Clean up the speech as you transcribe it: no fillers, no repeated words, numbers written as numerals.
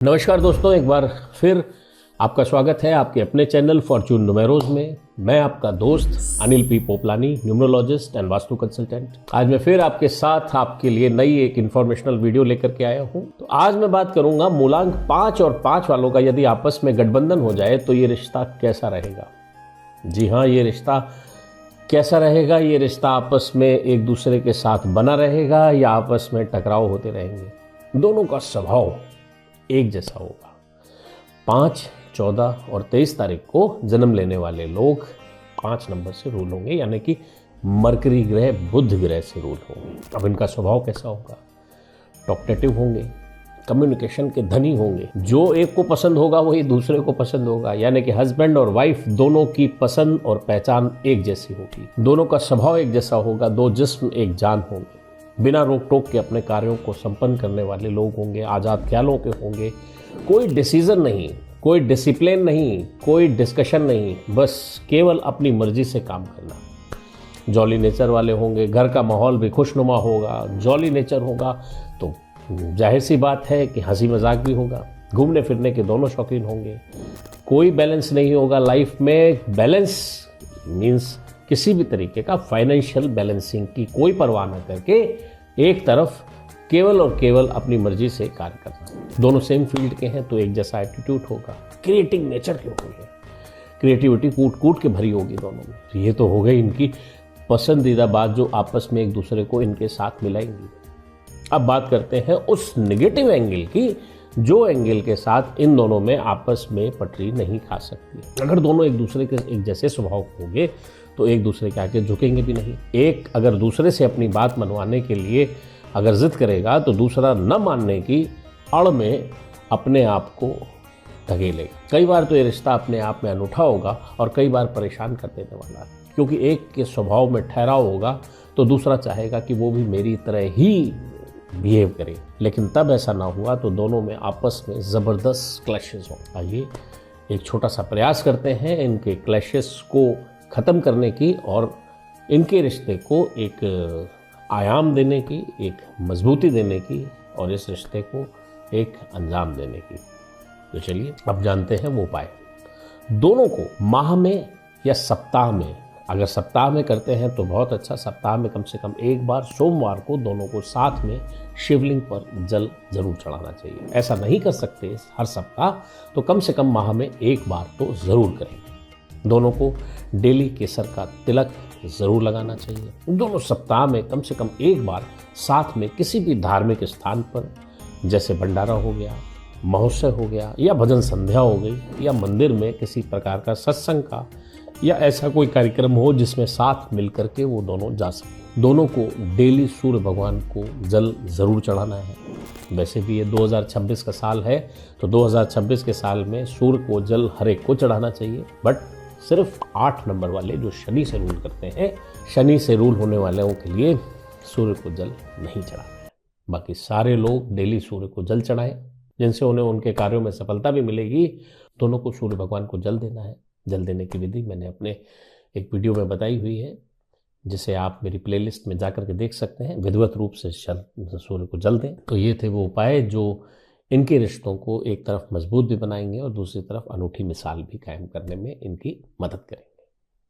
नमस्कार दोस्तों, एक बार फिर आपका स्वागत है आपके अपने चैनल फॉर्चून न्यूमेरोज में। मैं आपका दोस्त Anil P Poplani, numerologist and Vastu consultant. आज मैं फिर आपके साथ आपके लिए नई एक इन्फॉर्मेशनल वीडियो लेकर के आया हूं। तो आज मैं बात करूंगा मूलांक 5 और 5 वालों का यदि आपस में गठबंधन हो जाए तो ये रिश्ता कैसा रहेगा। जी हाँ, ये रिश्ता कैसा रहेगा। ये रिश्ता आपस में एक दूसरे के साथ बना रहेगा या आपस में टकराव होते रहेंगे। दोनों का स्वभाव एक जैसा होगा। 5, 14 और 23 तारीख को जन्म लेने वाले लोग 5 नंबर से रूल होंगे, यानी कि मरकरी ग्रह बुध ग्रह से रूल होंगे। अब इनका स्वभाव कैसा होगा। टॉकटेटिव होंगे, कम्युनिकेशन के धनी होंगे। जो एक को पसंद होगा वही दूसरे को पसंद होगा, यानी कि हस्बैंड और वाइफ दोनों की पसंद और पहचान एक जैसी होगी। दोनों का स्वभाव एक जैसा होगा। दो जिस्म एक जान होंगे। बिना रोक टोक के अपने कार्यों को संपन्न करने वाले लोग होंगे। आज़ाद ख्यालों के होंगे। कोई डिसीजन नहीं, कोई डिसिप्लिन नहीं, कोई डिस्कशन नहीं, बस केवल अपनी मर्जी से काम करना। जॉली नेचर वाले होंगे। घर का माहौल भी खुशनुमा होगा। जॉली नेचर होगा तो जाहिर सी बात है कि हंसी मजाक भी होगा। घूमने फिरने के दोनों शौकीन होंगे। कोई बैलेंस नहीं होगा लाइफ में। बैलेंस मीन्स किसी भी तरीके का फाइनेंशियल बैलेंसिंग की कोई परवाह न करके एक तरफ केवल और केवल अपनी मर्जी से कार्य करना। दोनों सेम फील्ड के हैं तो एक जैसा एटीट्यूड होगा। क्रिएटिव नेचर के होंगे। क्रिएटिविटी कूट कूट के भरी होगी दोनों में। ये तो हो गई इनकी पसंदीदा बात जो आपस में एक दूसरे को इनके साथ मिलाएंगी। अब बात करते हैं उस नेगेटिव एंगल की, जो एंगल के साथ इन दोनों में आपस में पटरी नहीं खा सकती। अगर दोनों एक दूसरे के एक जैसे स्वभाव होंगे तो एक दूसरे के आगे झुकेंगे भी नहीं। एक अगर दूसरे से अपनी बात मनवाने के लिए अगर जिद करेगा तो दूसरा न मानने की आड़ में अपने आप को धकेलेगा। कई बार तो ये रिश्ता अपने आप में अनूठा होगा और कई बार परेशान कर देने वाला है, क्योंकि एक के स्वभाव में ठहराव होगा तो दूसरा चाहेगा कि वो भी मेरी तरह ही बिहेव करे। लेकिन तब ऐसा ना हुआ तो दोनों में आपस में ज़बरदस्त क्लैशेस हों। आइए एक छोटा सा प्रयास करते हैं इनके क्लैशेस को ख़त्म करने की और इनके रिश्ते को एक आयाम देने की, एक मजबूती देने की और इस रिश्ते को एक अंजाम देने की। तो चलिए अब जानते हैं वो उपाय। दोनों को माह में या सप्ताह में, अगर सप्ताह में करते हैं तो बहुत अच्छा। सप्ताह में कम से कम एक बार सोमवार को दोनों को साथ में शिवलिंग पर जल जरूर चढ़ाना चाहिए। ऐसा नहीं कर सकते हर सप्ताह तो कम से कम माह में एक बार तो ज़रूर करें। दोनों को डेली केसर का तिलक ज़रूर लगाना चाहिए। दोनों सप्ताह में कम से कम एक बार साथ में किसी भी धार्मिक स्थान पर, जैसे भंडारा हो गया, महोत्सव हो गया या भजन संध्या हो गई या मंदिर में किसी प्रकार का सत्संग का या ऐसा कोई कार्यक्रम हो जिसमें साथ मिलकर के वो दोनों जा सकें। दोनों को डेली सूर्य भगवान को जल ज़रूर चढ़ाना है। वैसे भी ये 2026 का साल है तो 2026 के साल में सूर्य को जल हर एक को चढ़ाना चाहिए, बट सिर्फ 8 नंबर वाले जो शनि से रूल करते हैं, शनि से रूल होने वालों के लिए सूर्य को जल नहीं चढ़ाना है। बाकी सारे लोग डेली सूर्य को जल चढ़ाएं, जिनसे उन्हें उनके कार्यों में सफलता भी मिलेगी। दोनों को सूर्य भगवान को जल देना है। जल देने की विधि मैंने अपने एक वीडियो में बताई हुई है, जिसे आप मेरी प्लेलिस्ट में जाकर के देख सकते हैं। विधिवत रूप से सूर्य को जल दें। तो ये थे वो उपाय जो इनके रिश्तों को एक तरफ मजबूत भी बनाएंगे और दूसरी तरफ अनूठी मिसाल भी कायम करने में इनकी मदद करेंगे।